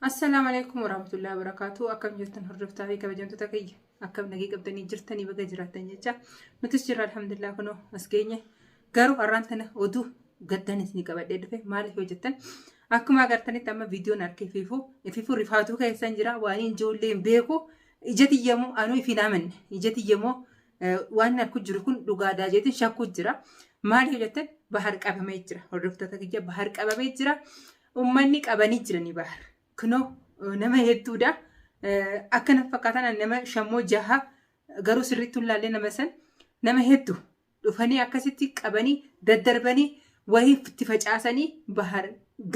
السلام عليكم ورحمة الله وبركاته. أكم جرتن هرفتها في كبجنتو تكية أكم نجي قبضني جرتني بقى جرتني جا نتشجر الحمد لله كنو أسكيني قارو أرانتنا ودو قدني سني قبضي دفع مالي هو جتن أكم أقرتني تما فيديو نركي فيفو رفعتو كيسان جرا وانين جولين بيكو إجتي يمو أنو يفينا من إجتي يمو وان نركو جركون لغادا جيتن شاكو جرا مالي هو جتن بحر قبما يجرا هرفتها تكية بحر قبما يجرا وماني قباني جراني بحر kunoo nama hedduudha akkana fakkaatan nama shammoo jaha garuu sirriitti ilaalle nama san nama hedduu dhufanii akkasitti qabanii daddarbanii wayii itti facaasanii bahar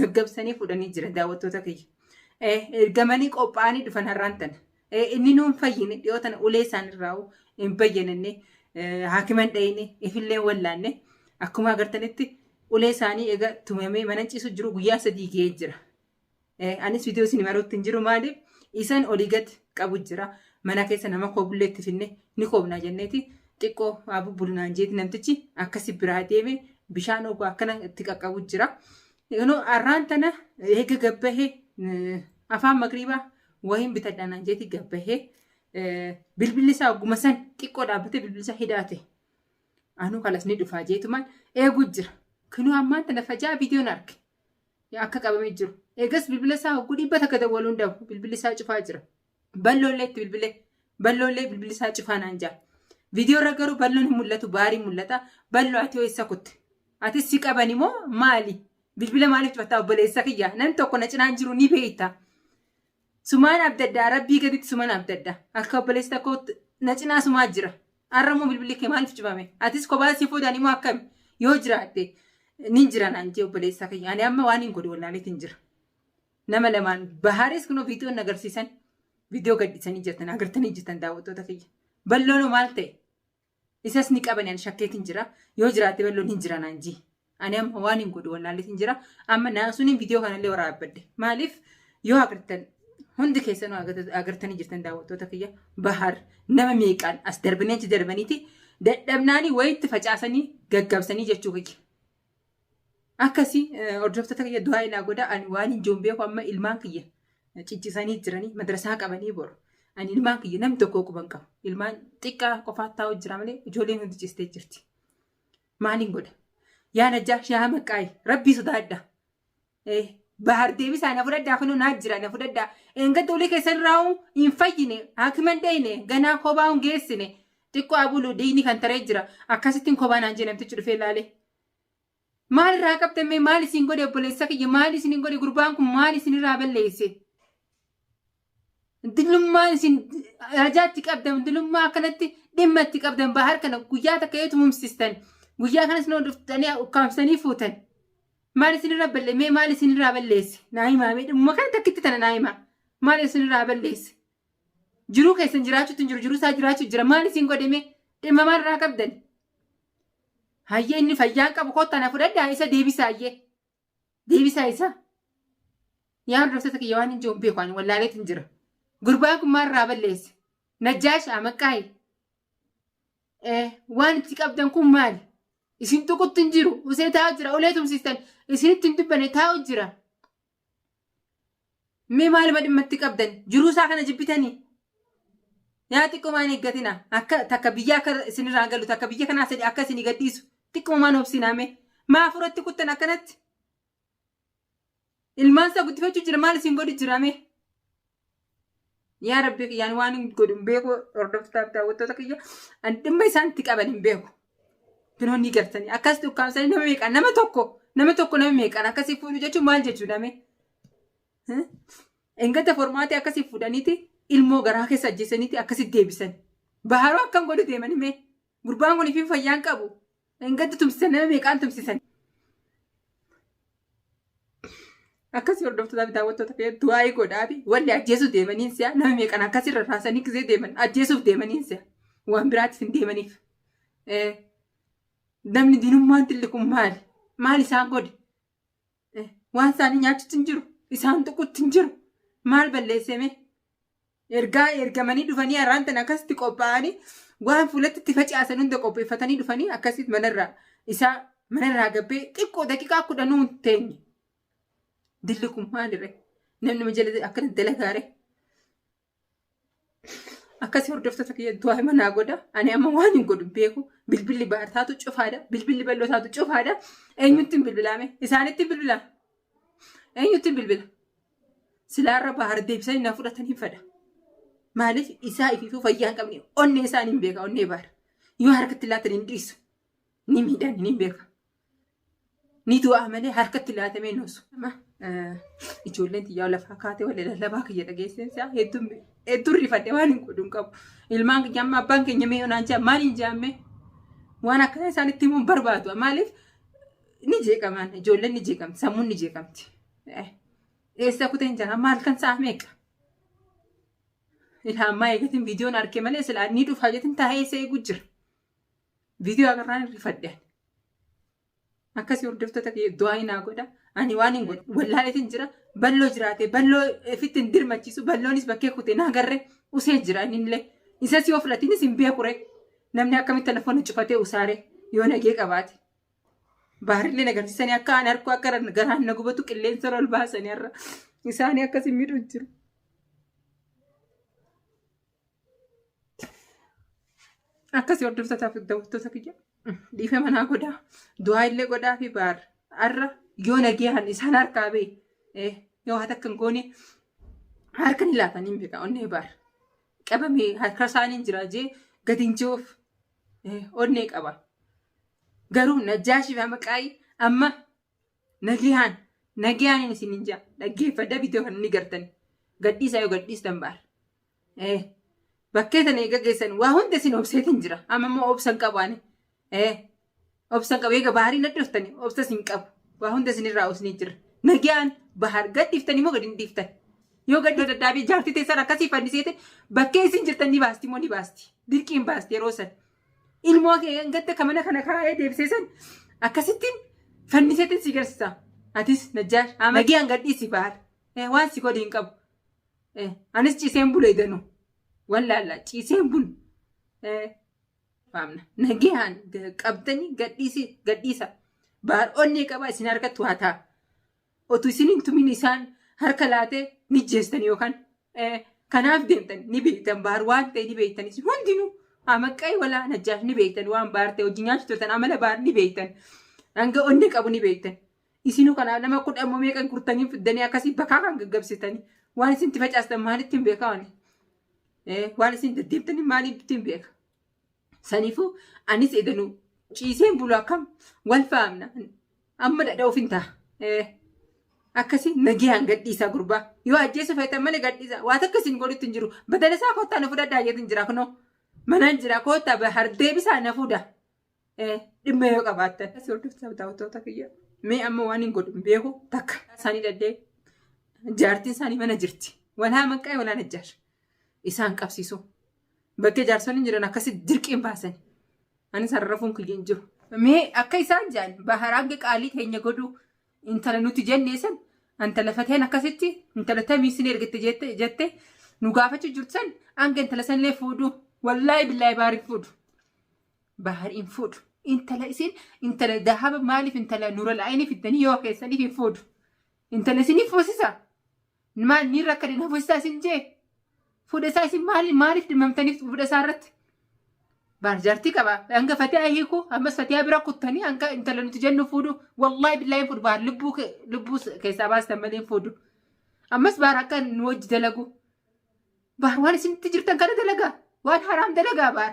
gaggabsanii fudhanii jira daawwattoota kiyya ergamanii qophaa'anii dhufan har'aan tana inni nuun fayyine dhiyoo tana ulee isaanirraa hin bayyananne haakiman dhayine ifillee wallaanne akkuma agartanitti ulee isaanii egaa tumamee mana ciisu jiru guyyaa 3 ga'ee jira. Anis viidiyoo isin maruutti hin jiru maaliif isaan olii gad qabu jira mana keessa nama koobullee itti finne ni koobnaa jenneeti xiqqoo abu bulnaan jeeti namtichi akkasi biraa deeme bishaan ogaa akkana itti qaqqabu jira. Har'aan tana eega gabbahee afaan magriibaa wahiin bitadhaan jeeti gabbahee bilbilisaa oguma san xiqqoo dhaabbatee bilbilisaa hidhaate anuu kalas ni dhufaa jeetumaan eeguu jira. Kunoo ammaan tana fajaa viidiyoon arge akka qabamee jiru. Eegas bilbila isaa hogguu dhibbata akka dawwaluun dhabu bilbilli isaa cufaa jira. Balloollee itti balloollee bilbilli isaa cufaa naan jaa. Viidiyoo irra garuu balloon hin mul'atu baarii mul'ata. Balloo ati ho'isa kutte. Ati si qaban immoo maali? Bilbila maaliif cufataa obboleessa kiyyaa? Namni tokko na cinaan jiru ni beekta. Sumaan abdaddaa rabbii gaditti sumaan abdaddaa. Akka obboleessa tokko na cinaa sumaa jira. Har'ammoo bilbilli kee maaliif cufame? Atis kophaa si fuudhan immoo akkami? Yoo jiraatte ni jira naan jee obboleessa kiyyaa. Ani amma waan hin godhu wallaaleetti hin jira. Nama lamaan bahaaris kunoo viidiyoon agarsiisan viidiyoo gadhiisanii jirtan agartanii jirtan daawwattoota kiyya. Balloon maal ta'e? Isas ni qaban ani shakkeetiin jira. Yoo jiraate balloon hin jira naan jee. Ani amma waan hin godhu wallaaleetti hin jira. Amma naasuniin viidiyoo kanallee waraabadde. Maaliif yoo agartan hundi keessanuu agartanii jirtan daawwattoota kiyya. Bahaar nama meeqaan as darbanii achi darbaniiti dadhabnaanii wayiitti facaasanii gaggabsanii jechuu kiyya. Akkasii hordoftoota kiyya du'aa ilaa godha ani waan hin joombeeku amma ilmaan kiyya ciccisanii jiranii madrasaa qabanii boru. Ani ilmaan kiyya namni tokko quban qabu. Ilmaan xiqqaa qofaa taa'u jira malee ijoolleen hundi cistee jirti. Maaliin godha? Yaa najjaa shaa maqaayi rabbii sodaadha. Bahar deebisaa na fudhadhaa kunuu naa jira na fudhadhaa. Engadda ulee keessan raa'u hin fayyine haakiman dhayine ganaa kophaa hin geessine xiqqoo abuluu diini kan taree jira akkasittiin kophaa naan jee namtichi dhufee ilaalee. Maal irraa qabdamee maal isin godhe obboleessa kiyya maal isin godhe gurbaan kun maal isin irraa balleesse? Dilummaan isin rajaatti qabdan dilummaa akkanatti dhimma itti qabdan bahar kana guyyaa takka yoo tumumsistan guyyaa kanas noo dhuftanii ukkaamsanii fuutan. Maal isin irraa balleesse maal isin irraa balleesse? Naayimaa dhimma kana takkitti tana naayimaa maal isin irraa balleesse? Jiruu keessan jiraachuutu hin jiru jiruu isaa jiraachuu jira maal isin godhame dhimma maal irraa qabdan? Hayyee inni fayyaan qabu kottaa na fudhadhaa isa deebisaa hayyee. Deebisaa isa. Yaa hordoftoota kiyya waan hin jiru beeku ani wallaaleetti hin jira. Gurbaan kun maal irraa balleesse? Najjaashaa maqaayi. Waan itti qabdan kun maali? Isin tuqutti hin jiru. Usee taa'u jira. Ulee tumsiistan. Isinitti hin dubbanne taa'u jira. Mee maaluma dhimma itti qabdan? Jiruu isaa kana jibbitanii? Yaa xiqqoo maan eeggatina? Akka takka biyya akka isinirraa galu takka biyya kanaa sadii akka isinii gadhiisu. Xiqqoo maan obsinaame maa furatti kuttan akkanatti ilmaan isaa guddifachuu jira maal isin godhu jirame yaa rabbi kiyyaan waan hin godhu hin beeku hordoftoota daawwattoota kiyya ani dhimma isaan itti qaban hin beeku. Binoonni gartanii akkasitti ukkaamsanii nama meeqaan nama tokko nama meeqaan akkasii fuudhu jechuun maal jechuudhame? Engata formaatee akkasii fuudhaniiti ilmoo garaa keessa ajjeesaniiti akkasitti deebisan. Baharoo akkam godhu deemanii mee gurbaan kun ifin fayyaan qabu. Engatti tumsisan nama meeqaan tumsisan. Akkasii hordoftoota daawwattoota kiyya du'aa godhaafi walli ajjeesuuf deemaniin si'a nama meeqaan akkasii rarraasanii gisee deeman ajjeesuuf deemaniin si'a waan biraatiif hin deemaniif. Namni diinummaan tilli kun maali? Maal isaan godhe? Waan isaanii nyaachuutti hin jiru. Isaan tuquutti hin jiru. Maal balleesseme? Ergamanii dhufanii har'aan tana akkasitti qophaa'anii waan fuulatti itti facaasan hunda qopheeffatanii dhufanii akkasitti manarraa gabbee xiqqoo daqiiqaa 10 teenye. Dilli kun maalirre? Namni jala akkana dalagaare. Akkasii hordoftoota kiyya du'aa manaa godha. Ani amma waan hin godhu beeku. Bilbilli baartaatu cufaadha. Bilbilli bal'ootaatu cufaadha. Eenyutti hin bilbilaame? Isaanitti bilbila. Eenyutti hin bilbila? Silaarra bahar deebisanii na fudhatanii fada. Maaliif isaa ifiifuu fayyaa hin qabne onnee isaanii hin beeka. Onnee baara. Yoo harkatti laatan hin dhiisu. Ni miidhaan hin beeka. Ni du'aa malee harkatti laatamee noosu. Ijoolleen xiyyaa lafaa kaatee wal lallabaa kiyya dhageessensaa hedduun rifadhe waan hin godhuun qabu. Ilmaan keenya amma abbaan keenya mee onaan jaa maal hin jaamme waan akkana isaanitti himuun barbaadu. Maaliif ni jeeqaman ijoolleen ni jeeqamti sammuun ni jeeqamti. Eessa kuteen jira maal kan sa'a meeqa? Ilhammaa eegatiin viidiyoon argee malee silaa ni dhufaa jetin taa'ee isa eegu jira. Viidiyoo agarraan rifadhe. Akkasii hordoftoota kiyya du'aa hinaa godha. Ani waan hin godhu wallaaleetiin jira balloo jiraate balloo ofitti hin dirmachiisu balloonis bakkee kutee naagarree usee jira innillee isas yoo filatiinis hin beekure namni akkamitti telefoona cufatee usaaree yoo nagee qabaate baarillee agarsiisanii akka ani harkoo akka garaan na gubatu qilleensa ol baasanii irra isaanii akkas hin miidhu jiru. Akkasii hordoftoota fi daawwattoota kiyya dhiifee manaa godhaa du'aa illee godhaa fi baar arra. Yoo nageeyaan isaan harkaa ba'e yoo haa takkan goone harka ni laafanii hin beekaa onnee baara. Qabamee harka isaanii jira jee gadi hin jiruuf onnee qaba. Garuu Najjaashii fi Maqaayii amma nageeyaan isin hin jaa dhaggeeffadha viidiyoo kan inni gartani. Gadhiisaa yoo gadhiistan baara. Bakkee sana eega geessan waa hunda isin obseetiin jira. Amma immoo obsan qabaani. Obsan qabu eega baarii na dhuftani obsas hin qabu. Waa hunda isinirraa usnii jira. Nagayaan bahar gadhiiftanii moo gadi hin dhiiftan? Yoo gadi daddaabee jaartii teessan akkasii fanniseete bakkee isin jirtan ni baasti moo ni baasti? Dirqiin baasti yeroo san. Ilmoo gadda kamana kana kaa'ee deebiseessan akkasittiin fanniseetiin si garsiisa. Atis Najjaash nagayaan gadhiisi bahar. Waan si godhi hin qabu. Anis ciiseen bulee danuu. Wallaallaa ciiseen bulu. Nagayaan qabdanii gadhiisa. Bahar onnee qaba isin harkatti waa ta'a. Otuu isin hin tumin isaan harka laatee ni jeestan yookaan kanaaf deemtan ni beektan bahar waan ta'e ni beektan isin hundinuu Maqaayii walaa Najjaash ni beektan waan bahar ta'e hojii nyaachifatan amala bahar ni beektan. Hanga onnee qabu ni beektan. Isinuu kanaaf nama 10 meeqan kurtanii fiddanii akkasii bakkaa kan gaggabsitanii waan isin itti facaastan maalitti hin beekaa waan isin deddeebitanii maalitti hin beeka. Saniifuu anis edanuu. Ciiseen bulu akkam wal faamna amma dhadhaa ofiin ta'a. Akkasii nagayaan gadhiisaa gurbaa yoo ajjeessa fayyatan malee gadhiisaa waan akkasiin godhutti hin jiru. Badala isaa koottaa na fudhadhaa jeetiin jira kunoo manaan jira koottaa bahar deebisaa na fuudha. Dhimma yoo qabaattan. Akkasii hordoftoota daawwattoota kiyya mee amma waan hin godhu beeku takka isaanii dhaddee jaartiin isaanii mana jirti. Walaa Maqaayii walaa Najjaash isaan qabsiisu. Bakkee jaarsonni jiran akkasii dirqiin baasani. Anis harrafuun kiyya hin jiru. Mee akka isaan jaan baharaan qaalii keenya godhu intala nuti jenneessan intala fateen akkasitti intala tamiisin ergatte jette nu gaafachuu jirtan hanga intala sanillee fuudhu wallaahi billaahi baariin fuudhu. Baariin fuudhu. Intala isin intala dahaba maaliif intala nuura laayinii fiddanii yoo keessaniif hin fuudhu. Intala isiniif fuusisa. Maal ni rakkadina fuusisaa isin jee. Fuudha isaa isin maaliif dhimamtaniif fuudha isaa irratti? Baar jaartii qaba. Hanga Fatihaa hiiku ammas Fatihaa bira kuttanii hanga intala nuti jennu fuudhu wallaahi billaahi fuudhu baar lubbuu keessaa baastan malee fuudhu. Ammas baar akka nu wajji dalagu. Baar waan isinitti jirtan kana dalagaa. Waan haraam dalagaa baar.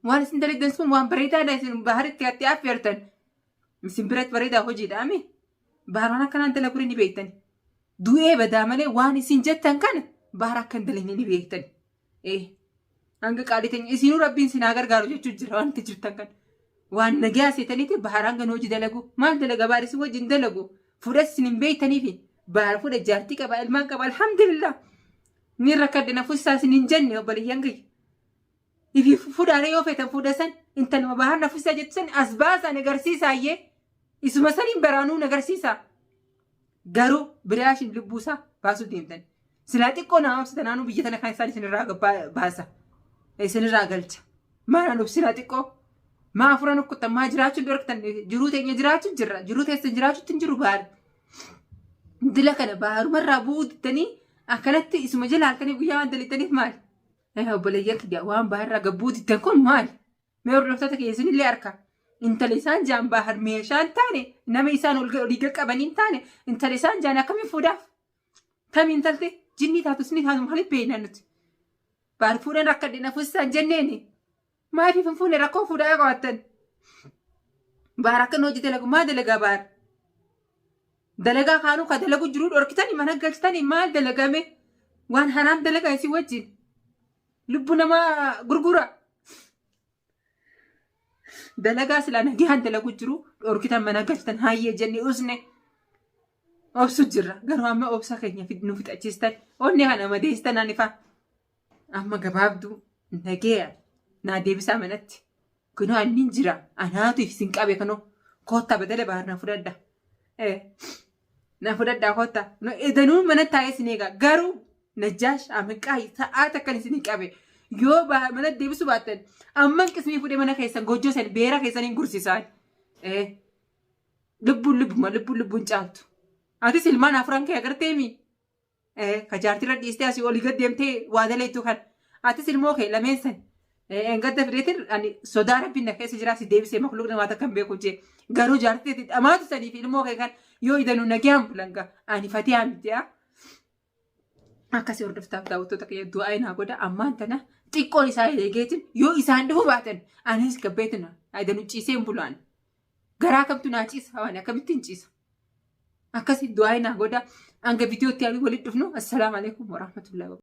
Waan isin dalagdan sun waan bareedaadha isin baharitti atti affeertan. Isin biratti bareedaa hojiidhaami. Baar waan akkanaan dalaguu ni beektan. Du'ee badaa malee waan isin jettan kana baar akka hin dalagne ni beektan. Hanga qaalii teenya isinuu rabbiin sinaa gargaaru jechuun jira wanti jirtan kan. Waan nagaa seetaniiti bahar hanga hojii dalagu. Maal dalaga baar isin wajjin dalagu. Fuudhas isin hin beektaniifi. Bahar fuudha jaartii qaba ilmaan qaba alhamdulillah. Ni rakkadina fuusisaa isin hin jenne obboleeyyan gayya. Ifi fuudhaaree yoo feetan fuudha san intaluma bahar na fuusisaa jettu san as baasaan agarsiisaayyee. Isuma saniin baraanuu agarsiisaa. Garuu biraashin lubbuusaa baasuu deemtan. Silaa xiqqoo nama obsitan naannoo biyya tana kan isaan isin irraa baasa. isinirraa galcha. Maanaan obsinaa xiqqoo. Maa afuran ukkuttan maa jiraachuun dorktan jiruu teenya jiraachuun jirra. Jiruu teessan jiraachuutti hin jiru baara. Dila kana baarumarraa bu'uu dittanii akkanatti isuma jala halkanii guyyaa waan dalittaniif maali? Obboleeyyan kiyyaa waan baharraa gabbuu dittan kun maali? Mee hordoftoota keessanillee harka. Intala isaan jaan bahar meeshaan taane nama isaan olii qaqqabanii taane intala isaan jaan akkamiin fuudhaaf? Kamiin talte jinni taatus ni taatu maaliif beekna nuti? Baar fuudhan akka dina fuusisaan jenneeni. Maaliif hin fuune rakkoo fuudhaa qabaattan? Baar akka hojii dalagu maal dalagaa baar? Dalagaa kaanuu ka dalagu jiruu dhorkitanii mana galchitanii maal dalagame? Waan haraam dalagaa isin wajjin. Lubbu namaa gurgura. Dalagaa silaa nagaan dalagu jiru dhorkitan mana galchitan hayyee jennee usne. Obsu jirra. Garuu amma obsa keenya nu fixachiistan. Onni kana madeessitan anifa. Amma gabaabduu nageeya. Naa deebisaa manatti. Kunoo anniin jira. Anaatu isin qabe kanoo. Koottaa badala baar na fudhadha. Na fudhadhaa koottaa. Edanuu mana taa'ee isin eegaa. Garuu Najjaash Amiqaa sa'aata akkan isin qabe. Yoo mana deebisu baattan amman qismii fuudhee mana keessan gojjoo san beera keessaniin gursisaan. Lubbuun caaltu. Atis ilmaan afuran kee agarteemi. Kajaartirra dhiistee asii olii gad deemtee waa daleettu kan. Atis ilmoo kee lameen san. Gadda fideetiin sodaa rabbiin na keessa jiraasi deebisee makluuq namaata kan beeku jee. Garuu jaartiteetti dhamaatu sanii fi ilmoo kee kan yoo idanuu nagaan bulanga ani fatee hamti. Akkasii hordoftaaf daawwattoota kiyya du'aa inaa godha ammaan tana xiqqoon isaa eegeetiin yoo isaan dhufu baatan anis gabbeetina idanuu ciisee hin bulaan. Garaa kamtu naa ciisa waan akkamittiin ciisa. Akkasii du'aa inaa godha hanga viidiyootti walitti dhufnu assalaamu alaikum warahmatullahi wabarakatuh.